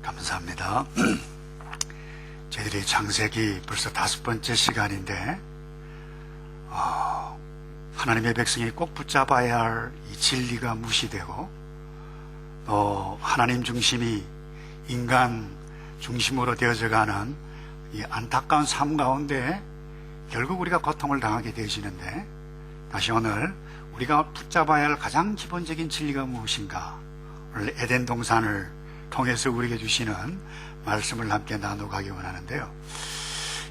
감사합니다. 저희들이 창세기 벌써 5번째 시간인데 하나님의 백성이 꼭 붙잡아야 할 이 진리가 무시되고 또 하나님 중심이 인간 중심으로 되어져가는 이 안타까운 삶 가운데 결국 우리가 고통을 당하게 되시는데, 다시 오늘 우리가 붙잡아야 할 가장 기본적인 진리가 무엇인가, 오늘 에덴 동산을 통해서 우리에게 주시는 말씀을 함께 나누기 원하는데요.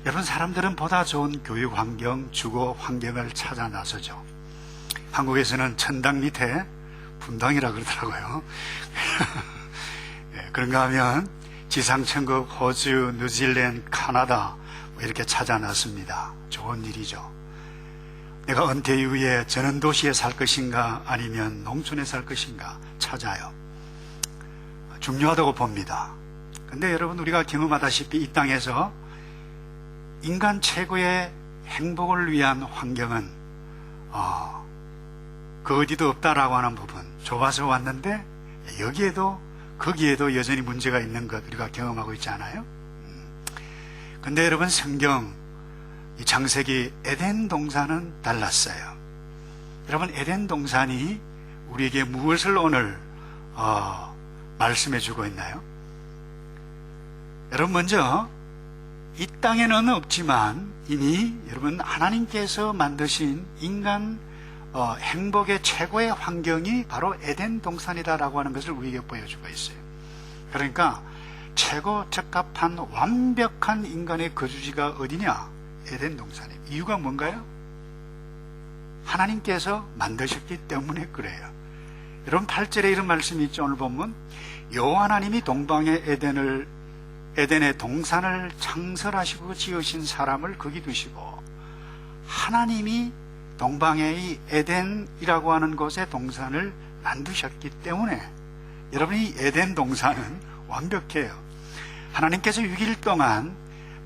여러분, 사람들은 보다 좋은 교육 환경, 주거 환경을 찾아 나서죠. 한국에서는 천당 밑에 분당이라 그러더라고요. 그런가 하면 지상천국, 호주, 뉴질랜드, 카나다 이렇게 찾아 나섭니다. 좋은 일이죠. 내가 은퇴 이후에 전원도시에 살 것인가 아니면 농촌에 살 것인가 찾아요. 중요하다고 봅니다. 근데 여러분, 우리가 경험하다시피 이 땅에서 인간 최고의 행복을 위한 환경은 그 어디도 없다라고 하는 부분, 좋아서 왔는데 여기에도 거기에도 여전히 문제가 있는 것 우리가 경험하고 있지 않아요? 근데 여러분, 성경 이 창세기 에덴 동산은 달랐어요. 여러분, 에덴 동산이 우리에게 무엇을 오늘 말씀해 주고 있나요? 여러분, 먼저 이 땅에는 없지만 이미 여러분 하나님께서 만드신 인간 행복의 최고의 환경이 바로 에덴 동산이다라고 하는 것을 우리에게 보여주고 있어요. 그러니까 최고 적합한 완벽한 인간의 거주지가 어디냐? 에덴 동산이에요. 이유가 뭔가요? 하나님께서 만드셨기 때문에 그래요. 여러분, 8절에 이런 말씀이 있죠. 오늘 보면 여호와 하나님이 동방의 에덴의 동산을 창설하시고 지으신 사람을 거기 두시고, 하나님이 동방의 에덴이라고 하는 곳에 동산을 만드셨기 때문에 여러분, 이 에덴 동산은 완벽해요. 하나님께서 6일 동안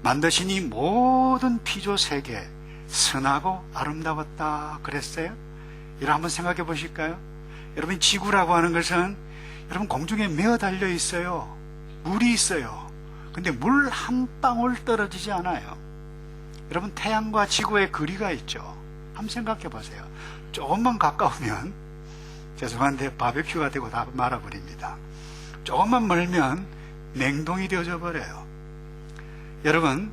만드신 이 모든 피조 세계 선하고 아름다웠다 그랬어요. 여러분, 한번 생각해 보실까요? 여러분, 지구라고 하는 것은 여러분 공중에 메어 달려 있어요. 물이 있어요. 근데 물 한 방울 떨어지지 않아요. 여러분, 태양과 지구의 거리가 있죠. 한번 생각해 보세요. 조금만 가까우면, 죄송한데 바베큐가 되고 다 말아버립니다. 조금만 멀면 냉동이 되어져 버려요. 여러분,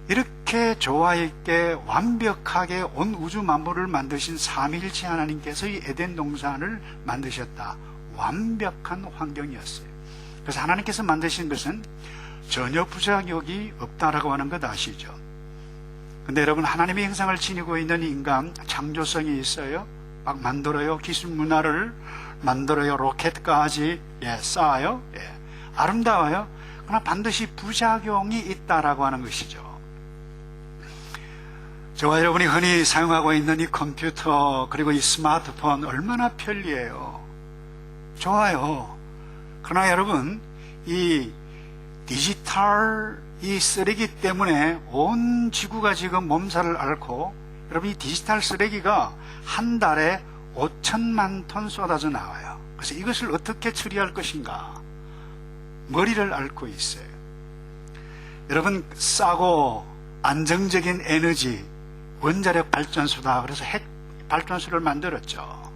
이렇게 조화있게 완벽하게 온 우주 만물을 만드신 삼위일체 하나님께서 이 에덴 동산을 만드셨다. 완벽한 환경이었어요. 그래서 하나님께서 만드신 것은 전혀 부작용이 없다라고 하는 것 아시죠? 근데 여러분, 하나님의 형상을 지니고 있는 인간, 창조성이 있어요. 막 만들어요. 기술 문화를 만들어요. 로켓까지 쌓아요. 아름다워요. 그러나 반드시 부작용이 있다라고 하는 것이죠. 저와 여러분이 흔히 사용하고 있는 이 컴퓨터, 그리고 이 스마트폰 얼마나 편리해요. 좋아요. 그러나 여러분, 이 디지털 이 쓰레기 때문에 온 지구가 지금 몸살을 앓고, 여러분, 이 디지털 쓰레기가 한 달에 5천만 톤 쏟아져 나와요. 그래서 이것을 어떻게 처리할 것인가 머리를 앓고 있어요. 여러분, 싸고 안정적인 에너지, 원자력 발전소다. 그래서 핵 발전소를 만들었죠.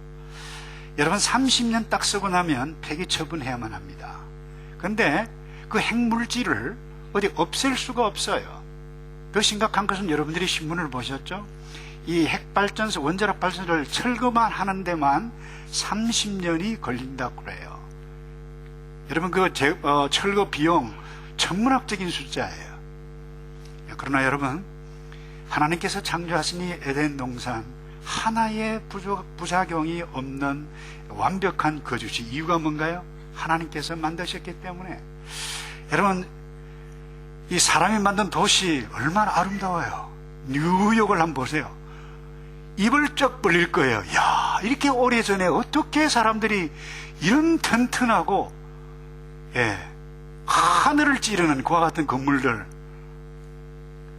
여러분, 30년 딱 쓰고 나면 폐기 처분해야만 합니다. 근데 그 핵물질을 어디 없앨 수가 없어요. 더 심각한 것은 여러분들이 신문을 보셨죠? 이 핵발전소, 원자력 발전소를 철거만 하는 데만 30년이 걸린다고 그래요. 여러분, 그 철거 비용 천문학적인 숫자예요. 그러나 여러분, 하나님께서 창조하신 이 에덴 동산, 하나의 부작용이 없는 완벽한 거주지. 이유가 뭔가요? 하나님께서 만드셨기 때문에. 여러분, 이 사람이 만든 도시 얼마나 아름다워요. 뉴욕을 한번 보세요. 입을 쩍 벌릴 거예요. 야, 이렇게 오래전에 어떻게 사람들이 이런 튼튼하고 하늘을 찌르는 그와 같은 건물들,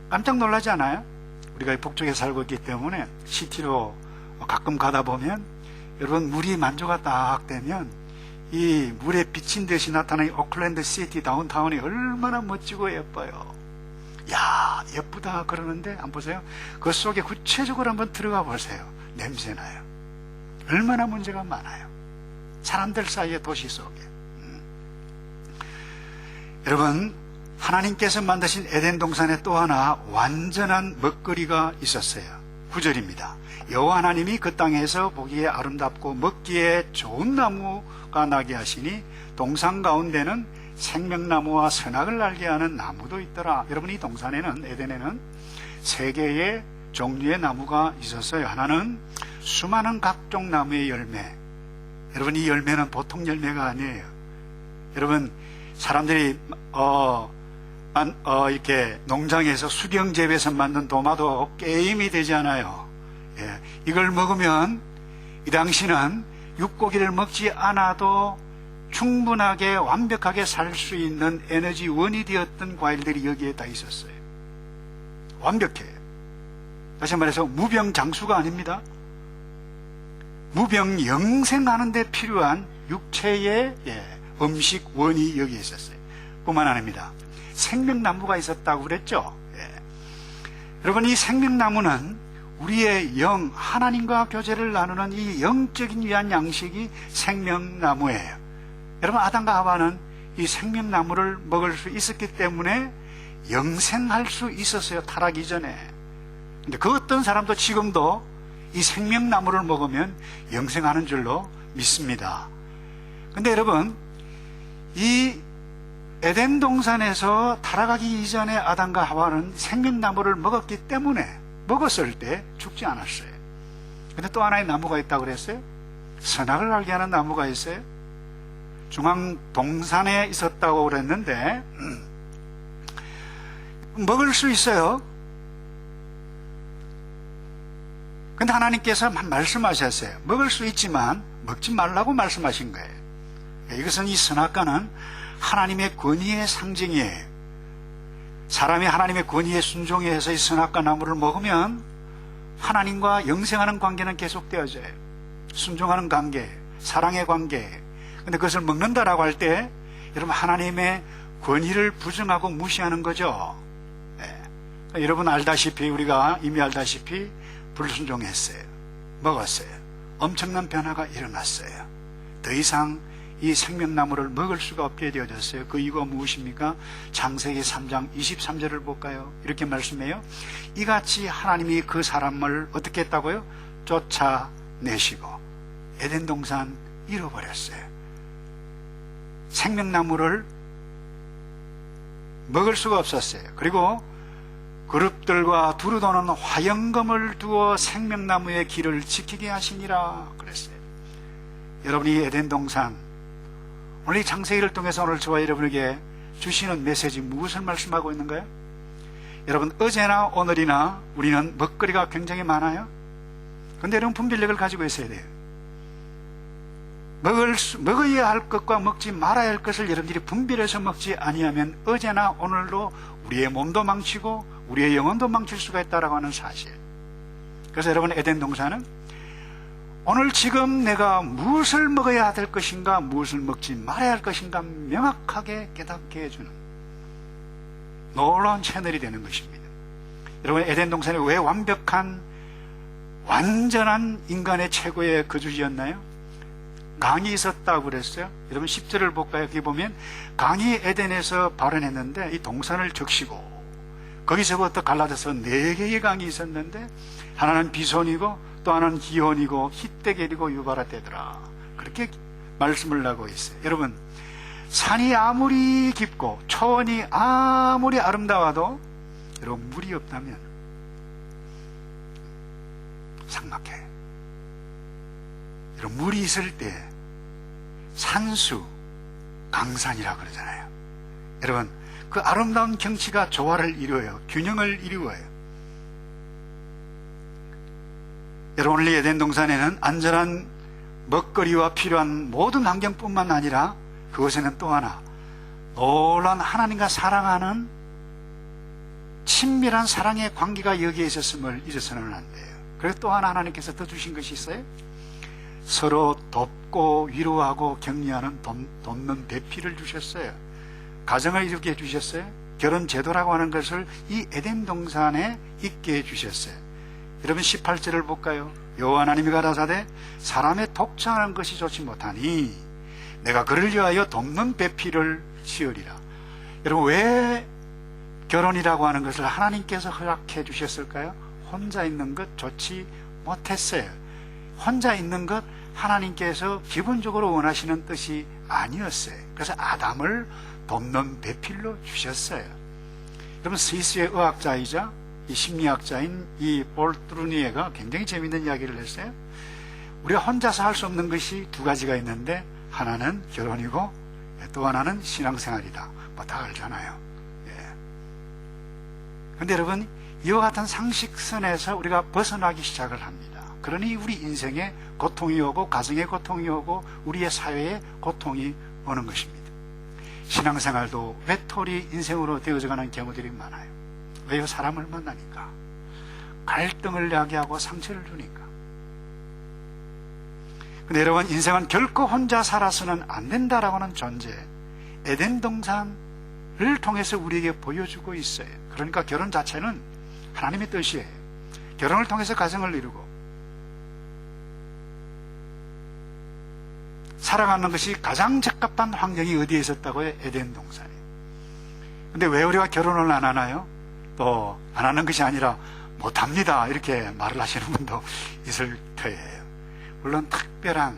깜짝 놀라지 않아요? 우리가 북쪽에 살고 있기 때문에 시티로 가끔 가다 보면 여러분, 물이 만조가 딱 되면 이 물에 비친 듯이 나타나는 오클랜드 시티 다운타운이 얼마나 멋지고 예뻐요. 야, 예쁘다 그러는데 안 보세요? 그 속에 구체적으로 한번 들어가 보세요. 냄새나요. 얼마나 문제가 많아요. 사람들 사이의 도시 속에. 여러분, 하나님께서 만드신 에덴 동산에 또 하나 완전한 먹거리가 있었어요. 9절입니다. 여호와 하나님이 그 땅에서 보기에 아름답고 먹기에 좋은 나무가 나게 하시니 동산 가운데는 생명나무와 선악을 알게 하는 나무도 있더라. 여러분, 이 동산에는, 에덴에는 세 개의 종류의 나무가 있었어요. 하나는 수많은 각종 나무의 열매. 여러분, 이 열매는 보통 열매가 아니에요. 여러분, 사람들이 이렇게 농장에서 수경재배해서 만든 도마도 게임이 되지 않아요. 예, 이걸 먹으면 이 당시는 육고기를 먹지 않아도 충분하게 완벽하게 살 수 있는 에너지원이 되었던 과일들이 여기에 다 있었어요. 완벽해요. 다시 말해서 무병장수가 아닙니다. 무병영생하는 데 필요한 육체의 음식원이 여기에 있었어요. 뿐만 아닙니다. 생명나무가 있었다고 그랬죠. 여러분, 이 생명나무는 우리의 영, 하나님과 교제를 나누는 이 영적인 위한 양식이 생명나무예요. 여러분, 아담과 하와는 이 생명나무를 먹을 수 있었기 때문에 영생할 수 있었어요. 타락 이전에. 근데 그 어떤 사람도 지금도 이 생명나무를 먹으면 영생하는 줄로 믿습니다. 근데 여러분, 이 에덴 동산에서 타락하기 이전에 아담과 하와는 생명나무를 먹었기 때문에 먹었을 때 죽지 않았어요. 근데 또 하나의 나무가 있다고 그랬어요. 선악을 알게 하는 나무가 있어요. 중앙 동산에 있었다고 그랬는데 먹을 수 있어요. 근데 하나님께서 말씀하셨어요. 먹을 수 있지만 먹지 말라고 말씀하신 거예요. 이것은, 이 선악과는 하나님의 권위의 상징이에요. 사람이 하나님의 권위에 순종해서 이 선악과 나무를 먹으면 하나님과 영생하는 관계는 계속되어져요. 순종하는 관계, 사랑의 관계. 근데 그것을 먹는다라고 할 때 여러분, 하나님의 권위를 부정하고 무시하는 거죠. 네. 여러분 알다시피, 우리가 이미 알다시피 불순종했어요. 먹었어요. 엄청난 변화가 일어났어요. 더 이상 이 생명나무를 먹을 수가 없게 되어졌어요. 그 이유가 무엇입니까? 창세기 3장 23절을 볼까요? 이렇게 말씀해요. 이같이 하나님이 그 사람을 어떻게 했다고요? 쫓아내시고 에덴 동산 잃어버렸어요. 생명나무를 먹을 수가 없었어요. 그리고 그룹들과 두루도는 화영검을 두어 생명나무의 길을 지키게 하시니라 그랬어요. 여러분이 에덴 동산, 오늘 이 창세기를 통해서 오늘 저와 여러분에게 주시는 메시지 무엇을 말씀하고 있는가요? 여러분, 어제나 오늘이나 우리는 먹거리가 굉장히 많아요. 그런데 여러분, 분별력을 가지고 있어야 돼요. 먹어야 할 것과 먹지 말아야 할 것을 여러분들이 분별해서 먹지 아니하면 어제나 오늘도 우리의 몸도 망치고 우리의 영혼도 망칠 수가 있다라고 하는 사실. 그래서 여러분, 에덴 동산은 오늘 지금 내가 무엇을 먹어야 될 것인가, 무엇을 먹지 말아야 할 것인가 명확하게 깨닫게 해주는 놀라운 채널이 되는 것입니다. 여러분, 에덴 동산이 왜 완벽한, 완전한 인간의 최고의 거주지였나요? 강이 있었다고 그랬어요. 여러분 10절을 볼까요? 여기 보면 강이 에덴에서 발원했는데 이 동산을 적시고 거기서부터 갈라져서 4개의 강이 있었는데 하나는 비손이고 또 하나는 기혼이고 히데겔이고 유바라데더라. 그렇게 말씀을 하고 있어요. 여러분, 산이 아무리 깊고 초원이 아무리 아름다워도 여러분, 물이 없다면 삭막해요. 여러분, 물이 있을 때 산수, 강산이라고 그러잖아요. 여러분, 그 아름다운 경치가 조화를 이루어요. 균형을 이루어요. 여러분, 오늘 에덴 동산에는 안전한 먹거리와 필요한 모든 환경뿐만 아니라 그곳에는 또 하나 놀라운 하나님과 사랑하는 친밀한 사랑의 관계가 여기에 있었음을 잊어서는 안 돼요. 그리고 또 하나 하나님께서 더 주신 것이 있어요. 서로 돕고 위로하고 격려하는 돕는 배필을 주셨어요. 가정을 이루게 해주셨어요. 결혼 제도라고 하는 것을 이 에덴 동산에 있게 해주셨어요. 여러분 18절을 볼까요? 여호와 하나님이 가라사대 사람의 독창하는 것이 좋지 못하니 내가 그를 위하여 돕는 배필을 지으리라. 여러분 왜 결혼이라고 하는 것을 하나님께서 허락해 주셨을까요? 혼자 있는 것 좋지 못했어요. 혼자 있는 것 하나님께서 기본적으로 원하시는 뜻이 아니었어요. 그래서 아담을 돕는 배필로 주셨어요. 여러분 스위스의 의학자이자 이 심리학자인 이 볼트루니에가 굉장히 재미있는 이야기를 했어요. 우리가 혼자서 할 수 없는 것이 두 가지가 있는데 하나는 결혼이고 또 하나는 신앙생활이다. 뭐 다 알잖아요. 그런데 여러분 이와 같은 상식선에서 우리가 벗어나기 시작을 합니다. 그러니 우리 인생에 고통이 오고 가정에 고통이 오고 우리의 사회에 고통이 오는 것입니다. 신앙생활도 외톨이 인생으로 되어져가는 경우들이 많아요. 왜요? 사람을 만나니까 갈등을 야기하고 상처를 주니까. 근데 여러분 인생은 결코 혼자 살아서는 안 된다라고 하는 존재 에덴 동산을 통해서 우리에게 보여주고 있어요. 그러니까 결혼 자체는 하나님의 뜻이에요. 결혼을 통해서 가정을 이루고 살아가는 것이 가장 적합한 환경이 어디에 있었다고요? 에덴 동산에. 근데 왜 우리가 결혼을 안 하나요? 또 안 하는 것이 아니라 못합니다 이렇게 말을 하시는 분도 있을 터예요. 물론 특별한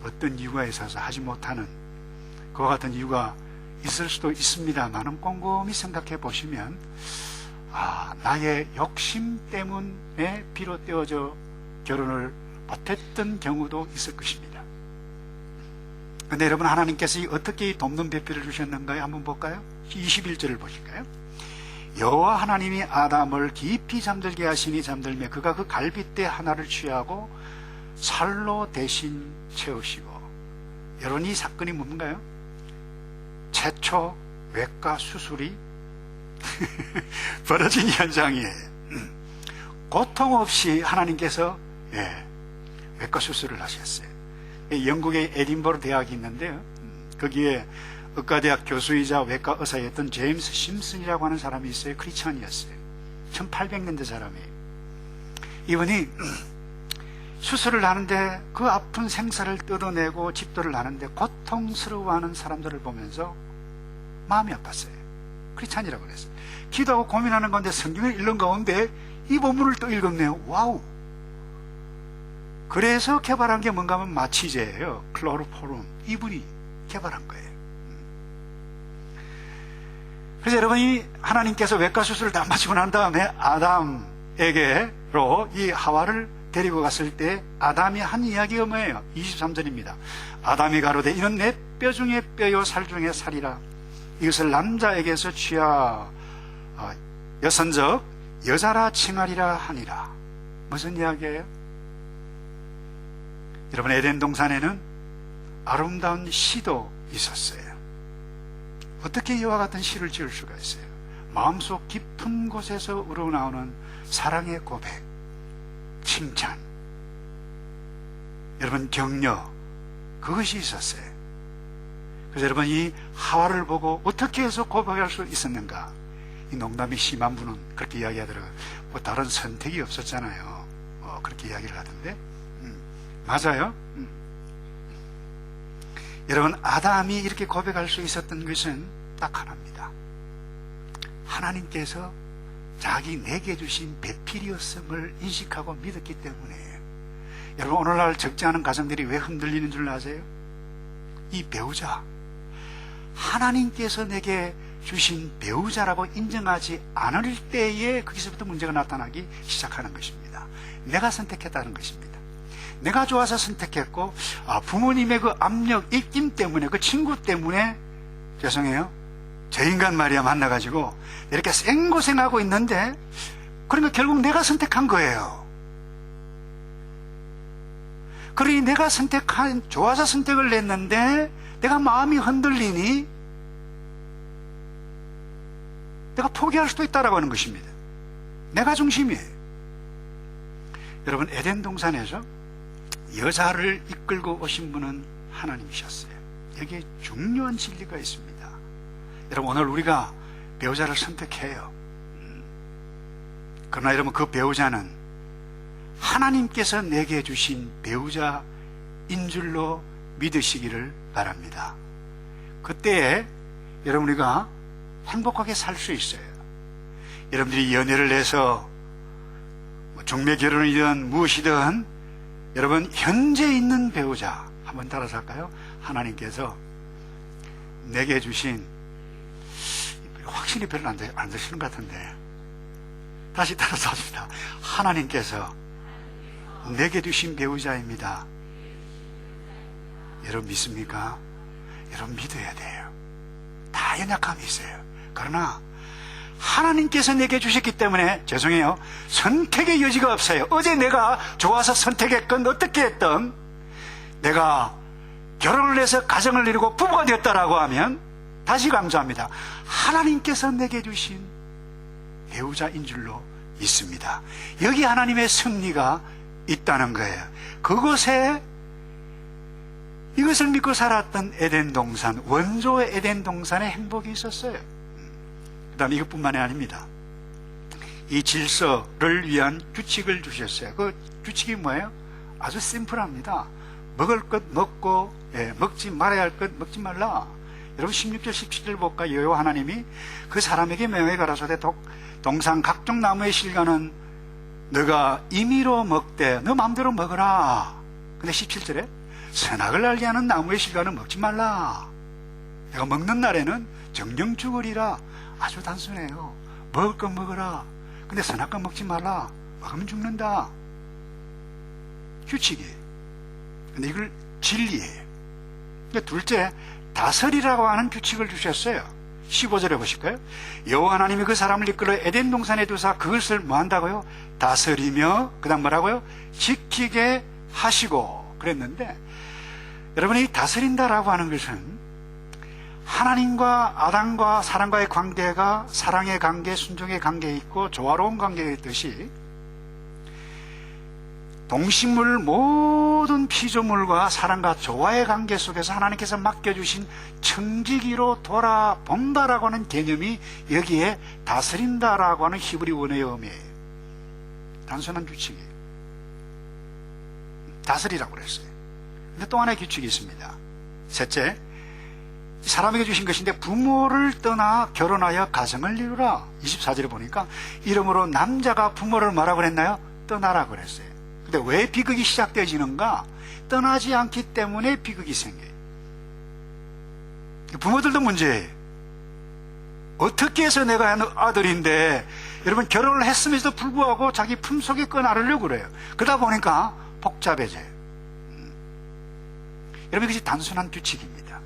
어떤 이유가 있어서 하지 못하는 그와 같은 이유가 있을 수도 있습니다만 꼼꼼히 생각해 보시면 나의 욕심 때문에 비롯되어져 결혼을 못했던 경우도 있을 것입니다. 그런데 여러분 하나님께서 어떻게 돕는 배필을 주셨는가요? 한번 볼까요? 21절을 보실까요? 여호와 하나님이 아담을 깊이 잠들게 하시니 잠들매 그가 그 갈빗대 하나를 취하고 살로 대신 채우시고. 여러분 이 사건이 뭔가요? 최초 외과 수술이 벌어진 현장이에요. 고통 없이 하나님께서 외과 수술을 하셨어요. 영국의 에딘버러 대학이 있는데요. 거기에 의과대학 교수이자 외과 의사였던 제임스 심슨이라고 하는 사람이 있어요. 크리스천이었어요. 1800년대 사람이에요. 이분이 수술을 하는데 그 아픈 생사를 뜯어내고 집도를 하는데 고통스러워하는 사람들을 보면서 마음이 아팠어요. 크리스찬이라고 그랬어요. 기도하고 고민하는 건데 성경을 읽는 가운데 이 본문을 또 읽었네요. 와우! 그래서 개발한 게 뭔가 하면 마취제예요. 클로로포름. 이분이 개발한 거예요. 그래서 여러분이 하나님께서 외과 수술을 다 마치고 난 다음에 아담에게로 이 하와를 데리고 갔을 때 아담이 한 이야기가 뭐예요? 23절입니다. 아담이 가로되 이는 내 뼈 중에 뼈요 살 중에 살이라. 이것을 남자에게서 취하 여선적 여자라 칭하리라 하니라. 무슨 이야기예요? 여러분 에덴 동산에는 아름다운 시도 있었어요. 어떻게 이와 같은 시를 지을 수가 있어요? 마음속 깊은 곳에서 우러나오는 사랑의 고백, 칭찬, 여러분 격려, 그것이 있었어요. 그래서 여러분 이 하와를 보고 어떻게 해서 고백할 수 있었는가? 이 농담이 심한 분은 그렇게 이야기하더라고요. 뭐 다른 선택이 없었잖아요. 그렇게 이야기를 하던데 맞아요. 여러분 아담이 이렇게 고백할 수 있었던 것은 딱 하나입니다. 하나님께서 자기 내게 주신 배필이었음을 인식하고 믿었기 때문에. 여러분 오늘날 적지 않은 가정들이 왜 흔들리는 줄 아세요? 이 배우자, 하나님께서 내게 주신 배우자라고 인정하지 않을 때에 거기서부터 문제가 나타나기 시작하는 것입니다. 내가 선택했다는 것입니다. 내가 좋아서 선택했고 부모님의 그 압력, 입김 때문에, 그 친구 때문에 죄송해요, 저 인간 말이야 만나가지고 이렇게 생고생하고 있는데, 그러니까 결국 내가 선택한 거예요. 그러니 내가 좋아서 선택을 냈는데 내가 마음이 흔들리니 내가 포기할 수도 있다라고 하는 것입니다. 내가 중심이에요. 여러분 에덴 동산에서 여자를 이끌고 오신 분은 하나님이셨어요. 여기에 중요한 진리가 있습니다. 여러분, 오늘 우리가 배우자를 선택해요. 그러나 여러분, 그 배우자는 하나님께서 내게 주신 배우자인 줄로 믿으시기를 바랍니다. 그때에 여러분, 우리가 행복하게 살 수 있어요. 여러분들이 연애를 해서 중매 결혼이든 무엇이든 여러분, 현재 있는 배우자 한번 따라서 할까요? 하나님께서 내게 주신, 확신이 별로 안 되시는 것 같은데 다시 따라서 합시다. 하나님께서 내게 주신 배우자입니다. 여러분 믿습니까? 여러분 믿어야 돼요. 다 연약함이 있어요. 그러나 하나님께서 내게 주셨기 때문에 죄송해요, 선택의 여지가 없어요. 어제 내가 좋아서 선택했건 어떻게 했던, 내가 결혼을 해서 가정을 이루고 부부가 되었다라고 하면 다시 강조합니다. 하나님께서 내게 주신 배우자인 줄로 있습니다. 여기 하나님의 섭리가 있다는 거예요. 그곳에 이것을 믿고 살았던 에덴 동산, 원조의 에덴 동산에 행복이 있었어요. 그 다음에 이것뿐만이 아닙니다. 이 질서를 위한 규칙을 주셨어요. 그 규칙이 뭐예요? 아주 심플합니다. 먹을 것 먹고, 먹지 말아야 할 것 먹지 말라. 여러분 16절 17절 볼까? 여호와 하나님이 그 사람에게 명하여 가라사대 동산 각종 나무의 실과는 너가 임의로 먹되 너 마음대로 먹어라. 근데 17절에 선악을 알게 하는 나무의 실과는 먹지 말라. 내가 먹는 날에는 정령 죽으리라. 아주 단순해요. 먹을 것 먹어라. 근데 선악과 먹지 말라. 먹으면 죽는다. 규칙이. 근데 이걸 진리예요. 둘째, 다스리라고 하는 규칙을 주셨어요. 15절에 보실까요? 여호와 하나님이 그 사람을 이끌어 에덴 동산에 두사 그것을 뭐 한다고요? 다스리며, 그 다음 뭐라고요? 지키게 하시고 그랬는데, 여러분, 이 다스린다라고 하는 것은 하나님과 아담과 사람과의 관계가 사랑의 관계, 순종의 관계에 있고 조화로운 관계에 있듯이 동식물 모든 피조물과 사랑과 조화의 관계 속에서 하나님께서 맡겨주신 청지기로 돌아본다라고 하는 개념이 여기에 다스린다라고 하는 히브리 원어의 의미예요. 단순한 규칙이에요. 다스리라고 그랬어요. 근데 또 하나의 규칙이 있습니다. 셋째, 사람에게 주신 것인데 부모를 떠나 결혼하여 가정을 이루라. 24절에 보니까 이러므로 남자가 부모를 뭐라고 그랬나요? 떠나라고 그랬어요. 근데 왜 비극이 시작되어지는가? 떠나지 않기 때문에 비극이 생겨요. 부모들도 문제예요. 어떻게 해서 내가 아들인데, 여러분 결혼을 했음에도 불구하고 자기 품속에 꺼나르려고 그래요. 그러다 보니까 복잡해져요. 여러분, 이것이 단순한 규칙입니다.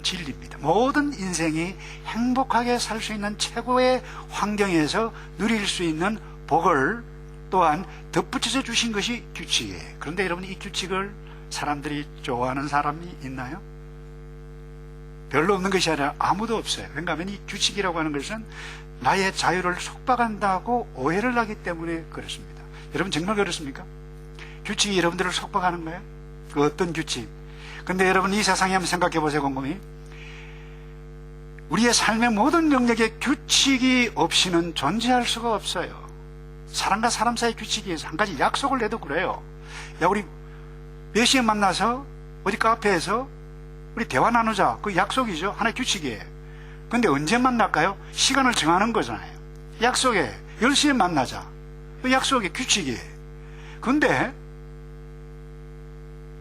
진리입니다. 모든 인생이 행복하게 살 수 있는 최고의 환경에서 누릴 수 있는 복을 또한 덧붙여서 주신 것이 규칙이에요. 그런데 여러분, 이 규칙을 사람들이 좋아하는 사람이 있나요? 별로 없는 것이 아니라 아무도 없어요. 왜냐하면 이 규칙이라고 하는 것은 나의 자유를 속박한다고 오해를 하기 때문에 그렇습니다. 여러분, 정말 그렇습니까? 규칙이 여러분들을 속박하는 거예요? 그 어떤 규칙? 근데 여러분, 이 세상에 한번 생각해 보세요. 곰곰이 우리의 삶의 모든 영역에 규칙이 없이는 존재할 수가 없어요. 사람과 사람 사이 규칙이 있어서 한 가지 약속을 내도 그래요. 야, 우리 몇 시에 만나서 어디 카페에서 우리 대화 나누자. 그 약속이죠. 하나의 규칙이에요. 근데 언제 만날까요? 시간을 정하는 거잖아요. 약속에 10시에 만나자. 그 약속이 규칙이에요. 근데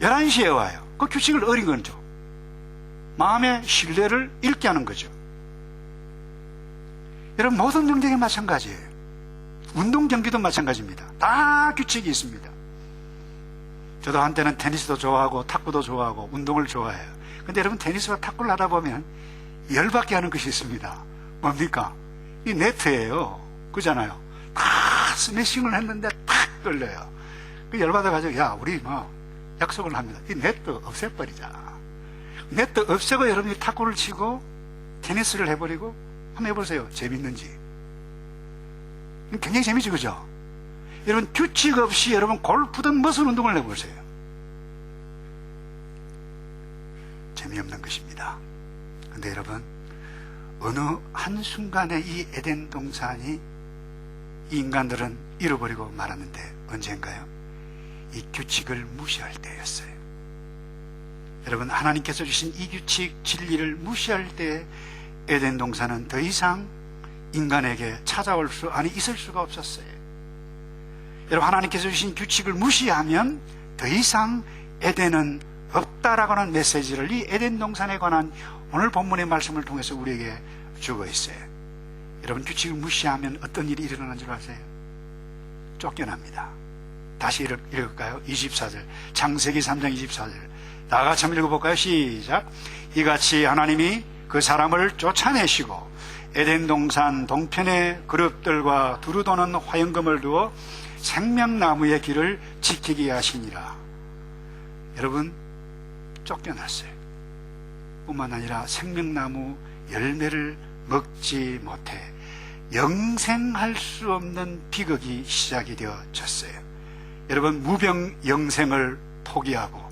11시에 와요. 그 규칙을 어긴 거죠. 마음의 신뢰를 잃게 하는 거죠. 여러분, 모든 영역에 마찬가지예요. 운동 경기도 마찬가지입니다. 다 규칙이 있습니다. 저도 한때는 테니스도 좋아하고 탁구도 좋아하고 운동을 좋아해요. 근데 여러분, 테니스와 탁구를 하다 보면 열받게 하는 것이 있습니다. 뭡니까? 이 네트예요. 그잖아요. 다 스매싱을 했는데 탁 걸려요. 그 열받아가지고, 야, 우리 뭐 약속을 합니다. 이 네트 없애버리자. 네트 없애고 여러분이 탁구를 치고 테니스를 해버리고 한번 해보세요. 재밌는지. 굉장히 재미지, 그죠? 여러분, 규칙 없이 여러분 골프든 무슨 운동을 해보세요. 재미없는 것입니다. 그런데 여러분, 어느 한순간에 이 에덴 동산이 이 인간들은 잃어버리고 말았는데 언젠가요? 이 규칙을 무시할 때였어요. 여러분, 하나님께서 주신 이 규칙, 진리를 무시할 때 에덴 동산은 더 이상 인간에게 찾아올 수, 아니 있을 수가 없었어요. 여러분, 하나님께서 주신 규칙을 무시하면 더 이상 에덴은 없다라고 하는 메시지를 이 에덴 동산에 관한 오늘 본문의 말씀을 통해서 우리에게 주고 있어요. 여러분, 규칙을 무시하면 어떤 일이 일어나는 줄 아세요? 쫓겨납니다. 다시 읽을까요? 24절, 창세기 3장 24절, 다 같이 한번 읽어볼까요? 시작. 이같이 하나님이 그 사람을 쫓아내시고 에덴 동산 동편에 그룹들과 두루 도는 화영금을 두어 생명나무의 길을 지키게 하시니라. 여러분, 쫓겨났어요. 뿐만 아니라 생명나무 열매를 먹지 못해 영생할 수 없는 비극이 시작이 되어졌어요. 여러분, 무병영생을 포기하고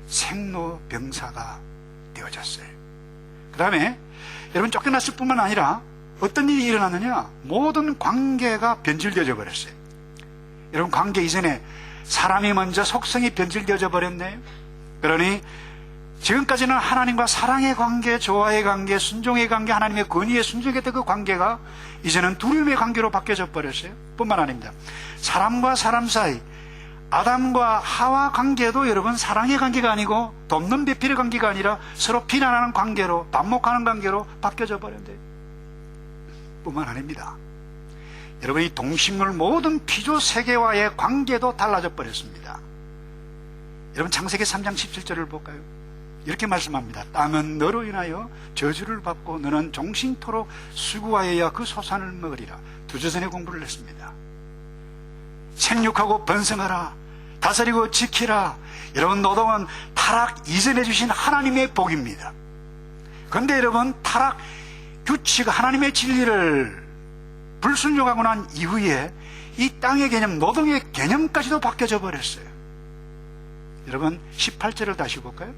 생로병사가 되어졌어요. 그 다음에 여러분, 쫓겨났을 뿐만 아니라 어떤 일이 일어났느냐? 모든 관계가 변질되어져 버렸어요. 여러분, 관계 이전에 사람이 먼저 속성이 변질되어져 버렸네요. 그러니 지금까지는 하나님과 사랑의 관계, 조화의 관계, 순종의 관계, 하나님의 권위에 순종했던 그 관계가 이제는 두려움의 관계로 바뀌어져 버렸어요. 뿐만 아닙니다. 사람과 사람 사이, 아담과 하와 관계도 여러분 사랑의 관계가 아니고 돕는 배필의 관계가 아니라 서로 비난하는 관계로, 반목하는 관계로 바뀌어져 버렸는데, 뿐만 아닙니다. 여러분, 이 동식물 모든 피조 세계와의 관계도 달라져 버렸습니다. 여러분, 창세기 3장 17절을 볼까요? 이렇게 말씀합니다. 땅은 너로 인하여 저주를 받고 너는 종신토록 수고하여야 그 소산을 먹으리라. 2주 전에 공부를 했습니다. 생육하고 번성하라, 다스리고 지키라. 여러분, 노동은 타락 이전에 주신 하나님의 복입니다. 그런데 여러분, 타락 규칙, 하나님의 진리를 불순종하고 난 이후에 이 땅의 개념, 노동의 개념까지도 바뀌어져 버렸어요. 여러분, 18절을 다시 볼까요?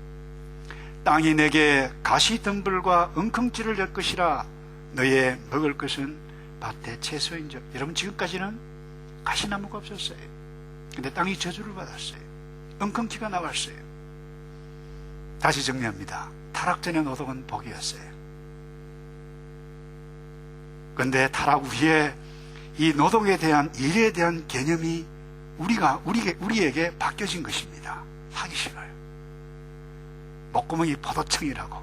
땅이 내게 가시덤불과 엉겅지를 낼 것이라. 너의 먹을 것은 밭의 채소인즉. 여러분, 지금까지는 가시나무가 없었어요. 근데 땅이 저주를 받았어요. 엉겅지가 나왔어요. 다시 정리합니다. 타락 전의 노동은 복이었어요. 그런데 타락 후에 이 노동에 대한, 일에 대한 개념이 우리에게 바뀌어진 것입니다. 하기 싫어요. 목구멍이 포도청이라고,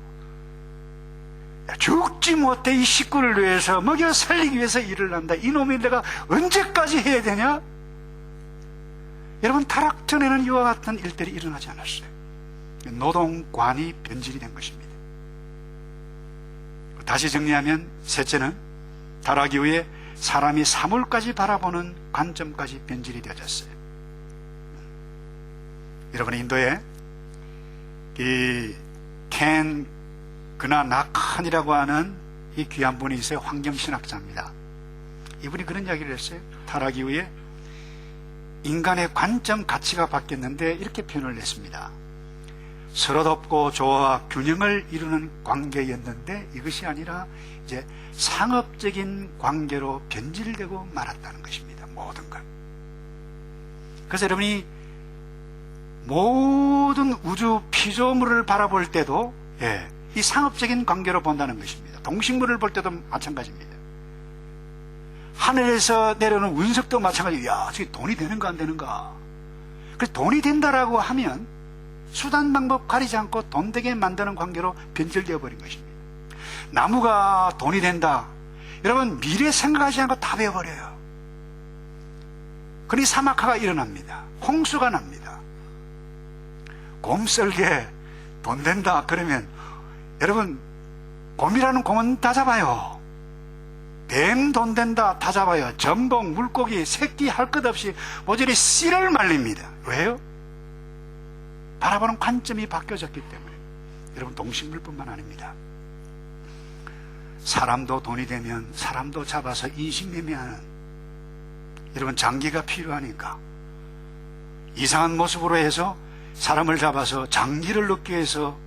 죽지 못해 이 식구를 위해서, 먹여 살리기 위해서 일을 한다. 이놈이 내가 언제까지 해야 되냐? 여러분, 타락 전에는 이와 같은 일들이 일어나지 않았어요. 노동관이 변질이 된 것입니다. 다시 정리하면, 셋째는 타락 이후에 사람이 사물까지 바라보는 관점까지 변질이 되어졌어요. 여러분, 인도에 이 켄 그나나칸이라고 하는 이 귀한 분이 있어요. 환경신학자입니다. 이분이 그런 이야기를 했어요. 타락 이후에 인간의 관점, 가치가 바뀌었는데 이렇게 표현을 했습니다. 서로 돕고 조화와 균형을 이루는 관계였는데 이것이 아니라 이제 상업적인 관계로 변질되고 말았다는 것입니다. 모든 것. 그래서 여러분이 모든 우주 피조물을 바라볼 때도 이 상업적인 관계로 본다는 것입니다. 동식물을 볼 때도 마찬가지입니다. 하늘에서 내려오는 운석도 마찬가지예요. 야, 저게 돈이 되는가 안 되는가. 그래서 돈이 된다라고 하면 수단 방법 가리지 않고 돈 되게 만드는 관계로 변질되어 버린 것입니다. 나무가 돈이 된다. 여러분, 미래 생각하지 않고 다 베어버려요. 그러니 사막화가 일어납니다. 홍수가 납니다. 곰썰개 돈 된다 그러면 여러분, 곰이라는 곰은 다 잡아요. 뱀 돈 된다 다 잡아요. 전복, 물고기, 새끼 할 것 없이 모조리 씨를 말립니다. 왜요? 바라보는 관점이 바뀌어졌기 때문에. 여러분, 동식물뿐만 아닙니다. 사람도 돈이 되면 사람도 잡아서 인식매매하는, 여러분, 장기가 필요하니까 이상한 모습으로 해서 사람을 잡아서 장기를 넣기 위해서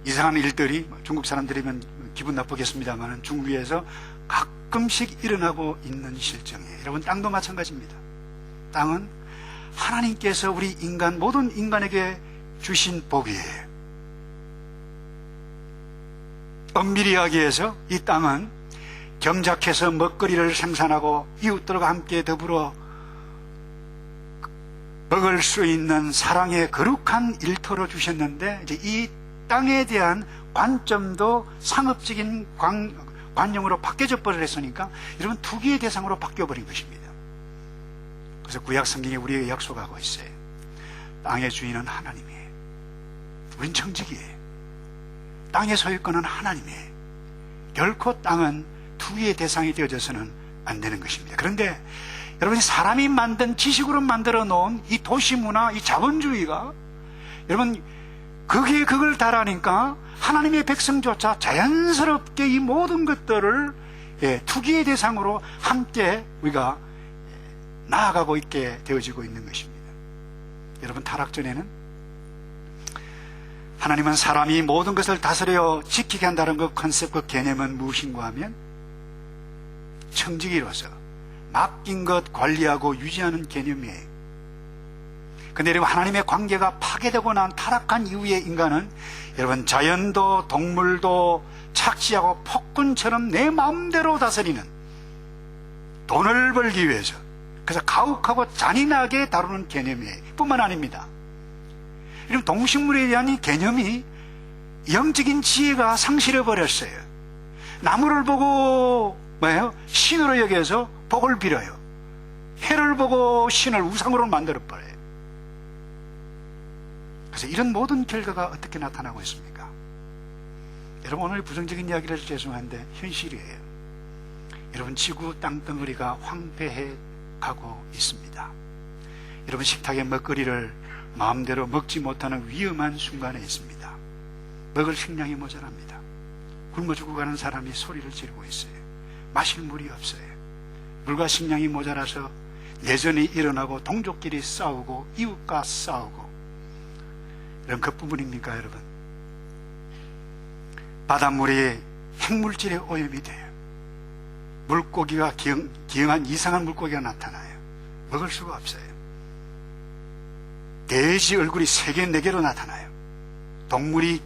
이상한 일들이 중국 사람들이면 기분 나쁘겠습니다만 중국에서 가끔씩 일어나고 있는 실정이에요. 여러분, 땅도 마찬가지입니다. 땅은 하나님께서 우리 인간, 모든 인간에게 주신 복이에요. 엄밀히 이야기해서 이 땅은 경작해서 먹거리를 생산하고 이웃들과 함께 더불어 먹을 수 있는 사랑의 거룩한 일터로 주셨는데, 이제 이 땅에 대한 관점도 상업적인 관념으로 바뀌어져 버렸으니까 여러분, 투기의 대상으로 바뀌어버린 것입니다. 그래서 구약 성경에 우리에게 약속하고 있어요. 땅의 주인은 하나님이에요. 우린 청지기예요. 땅의 소유권은 하나님이에요. 결코 땅은 투기의 대상이 되어져서는 안 되는 것입니다. 그런데 여러분, 사람이 만든, 지식으로 만들어 놓은 이 도시문화, 이 자본주의가 여러분, 그걸 달하니까 하나님의 백성조차 자연스럽게 이 모든 것들을 투기의 대상으로 함께 우리가 나아가고 있게 되어지고 있는 것입니다. 여러분, 타락 전에는 하나님은 사람이 모든 것을 다스려 지키게 한다는 그 컨셉, 그 개념은 무엇인가 하면 청지기로서 맡긴 것 관리하고 유지하는 개념이에요. 근데 여러분, 하나님의 관계가 파괴되고 난 타락한 이후의 인간은 여러분, 자연도 동물도 착취하고 폭군처럼 내 마음대로 다스리는, 돈을 벌기 위해서, 그래서 가혹하고 잔인하게 다루는 개념이에요. 뿐만 아닙니다. 이런 동식물에 대한 이 개념이 영적인 지혜가 상실해 버렸어요. 나무를 보고 뭐예요? 신으로 여겨서 복을 빌어요. 해를 보고 신을 우상으로 만들어 버려요. 그래서 이런 모든 결과가 어떻게 나타나고 있습니까? 여러분, 오늘 부정적인 이야기를 해서 죄송한데 현실이에요. 여러분, 지구 땅덩어리가 황폐해 가고 있습니다. 여러분, 식탁에 먹거리를 마음대로 먹지 못하는 위험한 순간에 있습니다. 먹을 식량이 모자랍니다. 굶어 죽어가는 사람이 소리를 지르고 있어요. 마실 물이 없어요. 물과 식량이 모자라서 내전이 일어나고 동족끼리 싸우고 이웃과 싸우고, 이런 그뿐입니까 여러분? 바닷물이 핵물질에 오염이 돼요. 물고기가 기형한 이상한 물고기가 나타나요. 먹을 수가 없어요. 돼지 얼굴이 3개, 4개로 나타나요. 동물이,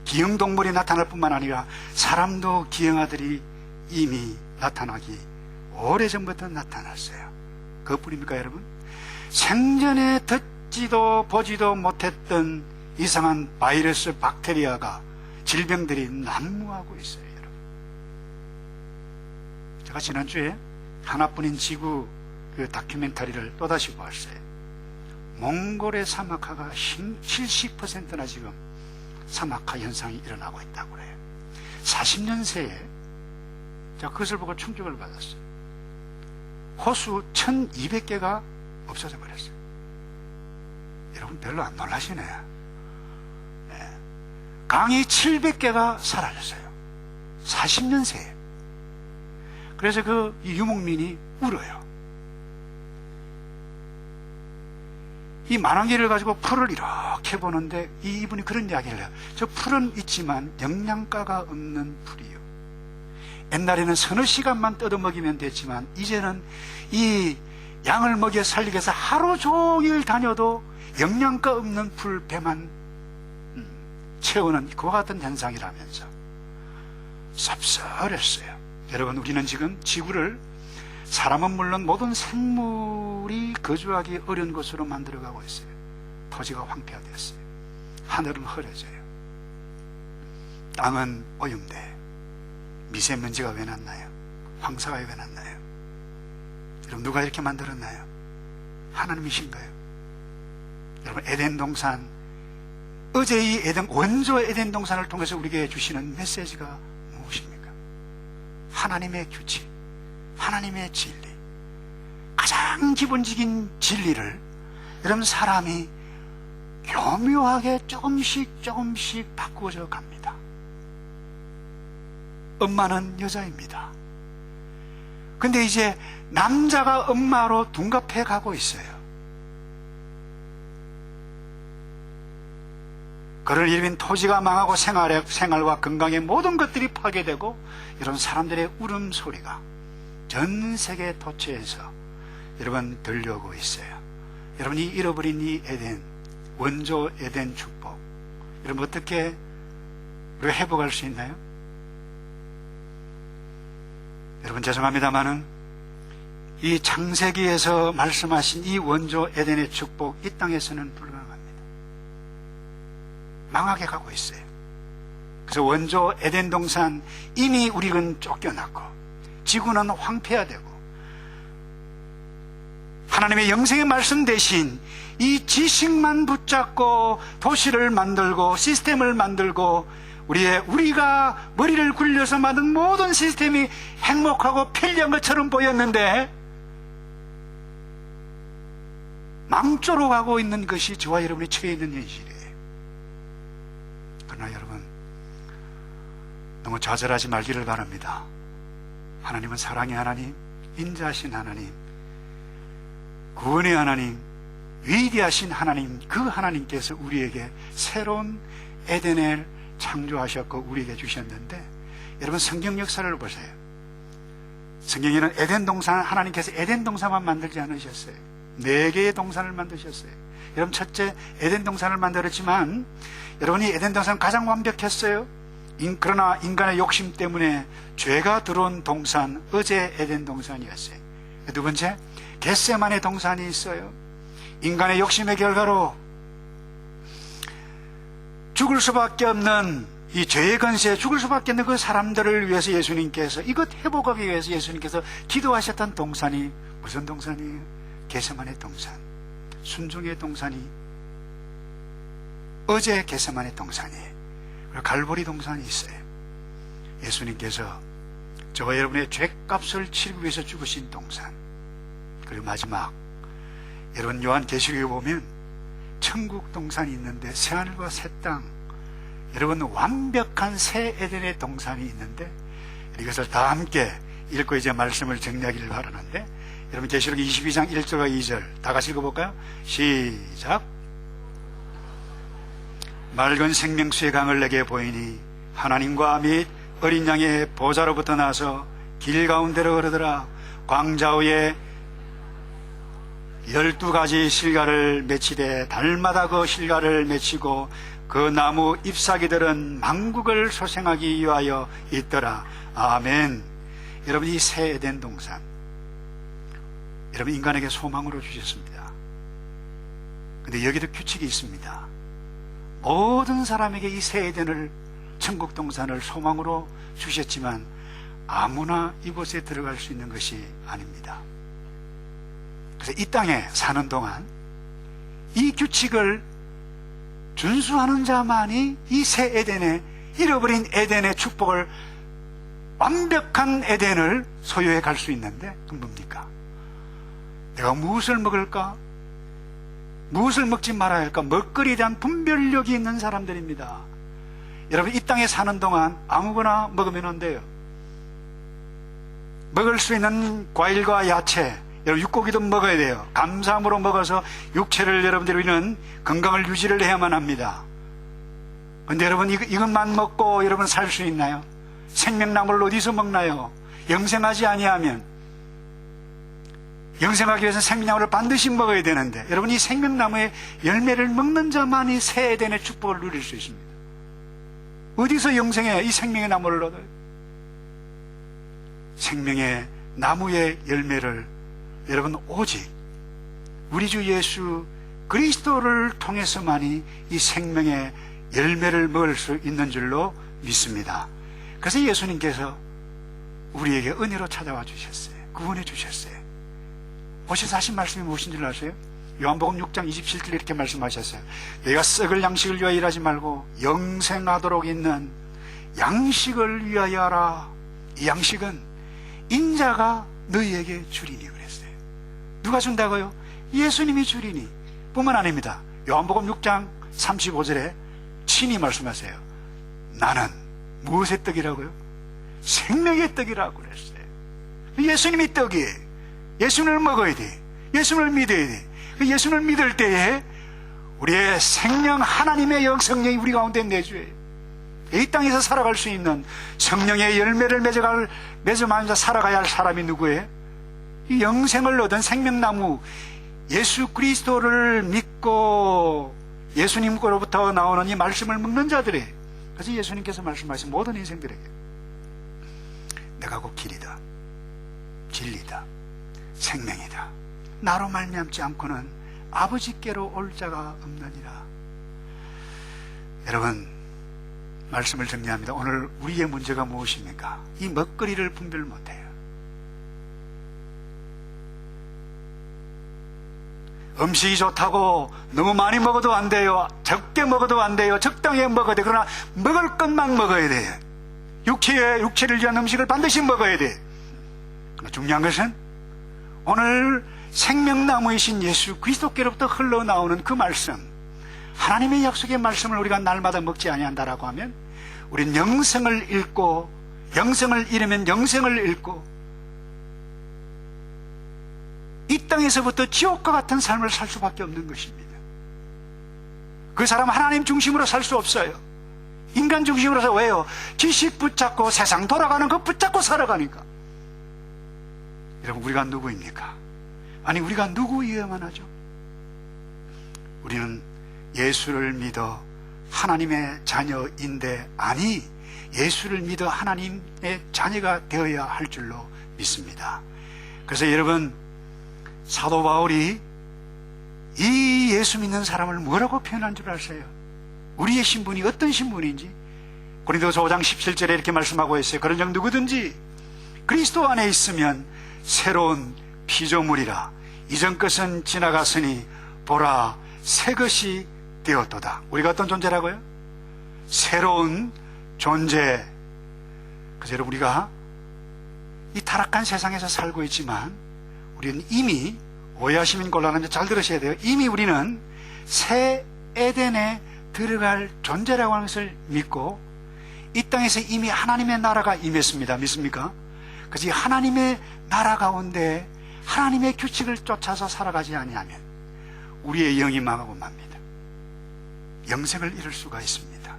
기형동물이 나타날 뿐만 아니라 사람도 기형아들이 이미 나타나기 오래전부터 나타났어요. 그것뿐입니까 여러분? 생전에 듣지도 보지도 못했던 이상한 바이러스, 박테리아가, 질병들이 난무하고 있어요. 여러분, 제가 지난주에 하나뿐인 지구 그 다큐멘터리를 또다시 보았어요. 몽골의 사막화가 70%나 지금 사막화 현상이 일어나고 있다고 그래요. 40년 새에 제가 그것을 보고 충격을 받았어요. 호수 1200개가 없어져 버렸어요. 여러분, 별로 안 놀라시네요. 강이 700개가 사라졌어요. 40년 새에. 그래서 그 유목민이 울어요. 이 만왕계를 가지고 풀을 이렇게 보는데 이분이 그런 이야기를 해요. 저 풀은 있지만 영양가가 없는 풀이요. 옛날에는 서너 시간만 뜯어먹이면 됐지만 이제는 이 양을 먹여 살리기 위해서 하루 종일 다녀도 영양가 없는 풀 배만 채우는 그와 같은 현상이라면서 섭섭했어요. 여러분, 우리는 지금 지구를, 사람은 물론 모든 생물이 거주하기 어려운 곳으로 만들어가고 있어요. 토지가 황폐화되었어요. 하늘은 흐려져요. 땅은 오염돼요. 미세먼지가 왜 났나요? 황사가 왜 났나요? 여러분, 누가 이렇게 만들었나요? 하나님이신가요? 여러분, 에덴 동산, 어제의 원조 에덴 동산을 통해서 우리에게 주시는 메시지가 무엇입니까? 하나님의 규칙, 하나님의 진리, 가장 기본적인 진리를 여러분, 사람이 교묘하게 조금씩 바꾸어져 갑니다. 엄마는 여자입니다. 근데 이제 남자가 엄마로 둔갑해 가고 있어요. 그를 일으킨 토지가 망하고 생활과 건강의 모든 것들이 파괴되고 이런 사람들의 울음소리가 전 세계 토처에서 여러분 들려오고 있어요. 여러분이 잃어버린 이 에덴, 원조 에덴 축복, 여러분 어떻게 우리가 회복할 수 있나요? 여러분 죄송합니다마는 이 창세기에서 말씀하신 이 원조 에덴의 축복, 이 땅에서는 불가능합니다. 망하게 가고 있어요. 그래서 원조 에덴 동산 이미 우리는 쫓겨났고 지구는 황폐화되고 하나님의 영생의 말씀 대신 이 지식만 붙잡고 도시를 만들고 시스템을 만들고 우리가 머리를 굴려서 만든 모든 시스템이 행복하고 편리한 것처럼 보였는데 망조로 가고 있는 것이 저와 여러분이 처해 있는 현실이에요. 그러나 여러분 너무 좌절하지 말기를 바랍니다. 하나님은 사랑의 하나님, 인자하신 하나님, 구원의 하나님, 위대하신 하나님, 그 하나님께서 우리에게 새로운 에덴을 창조하셨고 우리에게 주셨는데, 여러분 성경 역사를 보세요. 성경에는 에덴 동산, 하나님께서 에덴 동산만 만들지 않으셨어요. 4개의 동산을 만드셨어요. 여러분 첫째 에덴 동산을 만들었지만 여러분이 에덴 동산 가장 완벽했어요. 그러나 인간의 욕심 때문에 죄가 들어온 동산, 어제 에덴 동산이었어요. 두 번째 겟세마네 동산이 있어요. 인간의 욕심의 결과로 죽을 수밖에 없는 이 죄의 건세에 죽을 수밖에 없는 그 사람들을 위해서 예수님께서 이것 회복하기 위해서 예수님께서 기도하셨던 동산이 무슨 동산이에요? 겟세마네 동산, 순종의 동산이 어제 겟세마네 동산이에요. 그리고 갈보리 동산이 있어요. 예수님께서 저와 여러분의 죄값을 치르기 위해서 죽으신 동산. 그리고 마지막 여러분 요한계시록에 보면 천국 동산이 있는데 새하늘과 새 땅, 여러분 완벽한 새 에덴의 동산이 있는데 이것을 다 함께 읽고 이제 말씀을 정리하기를 바라는데, 여러분 계시록 22장 1절과 2절 다 같이 읽어볼까요? 시작. 맑은 생명수의 강을 내게 보이니 하나님과 및 어린 양의 보좌로부터 나서 길 가운데로 흐르더라. 광자 위에 12가지 실과를 맺히되 달마다 그 실과를 맺히고 그 나무 잎사귀들은 만국을 소생하기 위하여 있더라. 아멘. 여러분 이 새 에덴 동산, 여러분 인간에게 소망으로 주셨습니다. 근데 여기도 규칙이 있습니다. 모든 사람에게 이 새 에덴을, 천국 동산을 소망으로 주셨지만 아무나 이곳에 들어갈 수 있는 것이 아닙니다. 그래서 이 땅에 사는 동안 이 규칙을 준수하는 자만이 이 새 에덴의, 잃어버린 에덴의 축복을, 완벽한 에덴을 소유해 갈 수 있는데, 그건 뭡니까? 내가 무엇을 먹을까? 무엇을 먹지 말아야 할까? 먹거리에 대한 분별력이 있는 사람들입니다. 여러분 이 땅에 사는 동안 아무거나 먹으면 안 돼요. 먹을 수 있는 과일과 야채, 여러분 육고기도 먹어야 돼요. 감사함으로 먹어서 육체를 여러분들이 우리는 건강을 유지를 해야만 합니다. 근데 여러분 이것만 먹고 여러분 살 수 있나요? 생명나무를 어디서 먹나요? 영생하지 아니하면, 영생하기 위해서 생명나무를 반드시 먹어야 되는데, 여러분 이 생명나무의 열매를 먹는 자만이 새 에덴의 축복을 누릴 수 있습니다. 어디서 영생해 이 생명의 나무를 얻어요? 생명의 나무의 열매를 여러분 오직 우리 주 예수 그리스도를 통해서만이 이 생명의 열매를 먹을 수 있는 줄로 믿습니다. 그래서 예수님께서 우리에게 은혜로 찾아와 주셨어요. 구원해 주셨어요. 오셔서 하신 말씀이 무엇인 줄 아세요? 요한복음 6장 27절 이렇게 말씀하셨어요. 내가 썩을 양식을 위하여 일하지 말고 영생하도록 있는 양식을 위하여 하라. 이 양식은 인자가 너희에게 주리니 그랬어요. 누가 준다고요? 예수님이 주리니. 뿐만 아닙니다. 요한복음 6장 35절에 친히 말씀하세요. 나는 무엇의 떡이라고요? 생명의 떡이라고 그랬어요. 예수님이 떡이에요. 예수님을 먹어야 돼. 예수님을 믿어야 돼. 예수님을 믿을 때에 우리의 생명, 하나님의 영성령이 우리 가운데 내주해요. 이 땅에서 살아갈 수 있는 성령의 열매를 맺어가면서 살아가야 할 사람이 누구예요? 이 영생을 얻은 생명나무 예수 그리스도를 믿고 예수님으로부터 나오는 이 말씀을 먹는 자들이에요. 그래서 예수님께서 말씀하신 모든 인생들에게 내가 곧 길이다, 진리다, 생명이다. 나로 말미암지 않고는 아버지께로 올 자가 없느니라. 여러분, 말씀을 정리합니다. 오늘 우리의 문제가 무엇입니까? 이 먹거리를 분별 못해요. 음식이 좋다고 너무 많이 먹어도 안 돼요. 적게 먹어도 안 돼요. 적당히 먹어야 돼요. 그러나 먹을 것만 먹어야 돼요. 육체를 위한 음식을 반드시 먹어야 돼요. 그러나 중요한 것은 오늘 생명나무이신 예수 그리스도께로부터 흘러나오는 그 말씀, 하나님의 약속의 말씀을 우리가 날마다 먹지 아니한다라고 하면 우리는 영생을 잃고, 영생을 잃으면 영생을 잃고 이 땅에서부터 지옥과 같은 삶을 살 수밖에 없는 것입니다. 그 사람은 하나님 중심으로 살 수 없어요. 인간 중심으로 살. 왜요? 지식 붙잡고 세상 돌아가는 거 붙잡고 살아가니까. 여러분, 우리가 누구입니까? 아니, 우리가 누구이어야만 하죠? 우리는 예수를 믿어 하나님의 자녀인데, 아니, 예수를 믿어 하나님의 자녀가 되어야 할 줄로 믿습니다. 그래서 여러분, 사도 바울이 이 예수 믿는 사람을 뭐라고 표현한 줄 아세요? 우리의 신분이 어떤 신분인지 고린도서 5장 17절에 이렇게 말씀하고 있어요. 그런즉 누구든지 그리스도 안에 있으면 새로운 피조물이라. 이전 것은 지나갔으니 보라, 새 것이 되었도다. 우리가 어떤 존재라고요? 새로운 존재. 그래서 여러분, 우리가 이 타락한 세상에서 살고 있지만 우리는 이미, 오해하시면 곤란한데 잘 들으셔야 돼요. 이미 우리는 새 에덴에 들어갈 존재라고 하는 것을 믿고 이 땅에서 이미 하나님의 나라가 임했습니다. 믿습니까? 그래서 하나님의 나라 가운데 하나님의 규칙을 쫓아서 살아가지 아니하면 우리의 영이 망하고 맙니다. 영생을 잃을 수가 있습니다.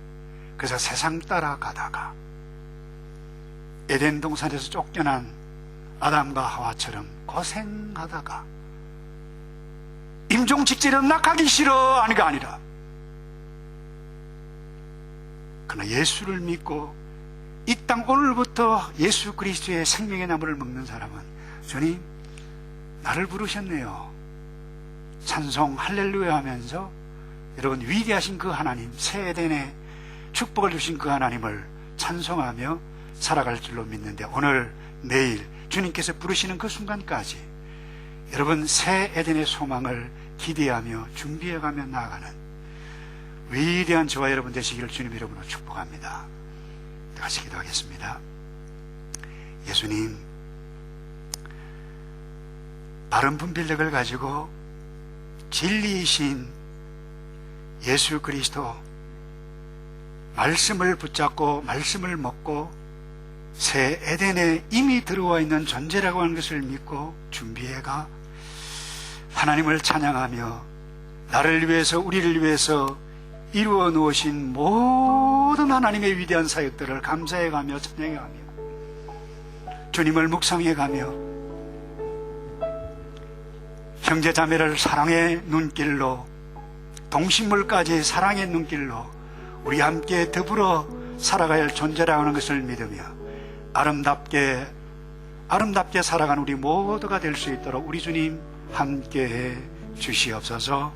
그래서 세상 따라가다가 에덴 동산에서 쫓겨난 아담과 하와처럼 고생하다가 임종직제로 낙하기 싫어 하니까 아니라, 그러나 예수를 믿고 이 땅 오늘부터 예수 그리스도의 생명의 나무를 먹는 사람은, 주님 나를 부르셨네요, 찬송 할렐루야 하면서 여러분, 위대하신 그 하나님, 새 에덴에 축복을 주신 그 하나님을 찬송하며 살아갈 줄로 믿는데, 오늘 내일 주님께서 부르시는 그 순간까지 여러분, 새 에덴의 소망을 기대하며 준비해가며 나아가는 위대한 저와 여러분 되시기를 주님 이름으로 축복합니다. 같이 기도하겠습니다. 예수님, 바른 분별력을 가지고 진리이신 예수 그리스도 말씀을 붙잡고 말씀을 먹고 새 에덴에 이미 들어와 있는 존재라고 하는 것을 믿고 준비해가 하나님을 찬양하며 나를 위해서, 우리를 위해서 이루어 놓으신 모든 하나님의 위대한 사역들을 감사해가며 찬양해가며 주님을 묵상해가며 형제자매를 사랑의 눈길로, 동식물까지 사랑의 눈길로 우리 함께 더불어 살아가야 할 존재라고 하는 것을 믿으며 아름답게 살아가는 우리 모두가 될 수 있도록 우리 주님 함께해 주시옵소서.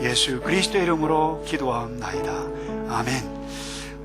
예수 그리스도의 이름으로 기도하옵나이다. 아멘.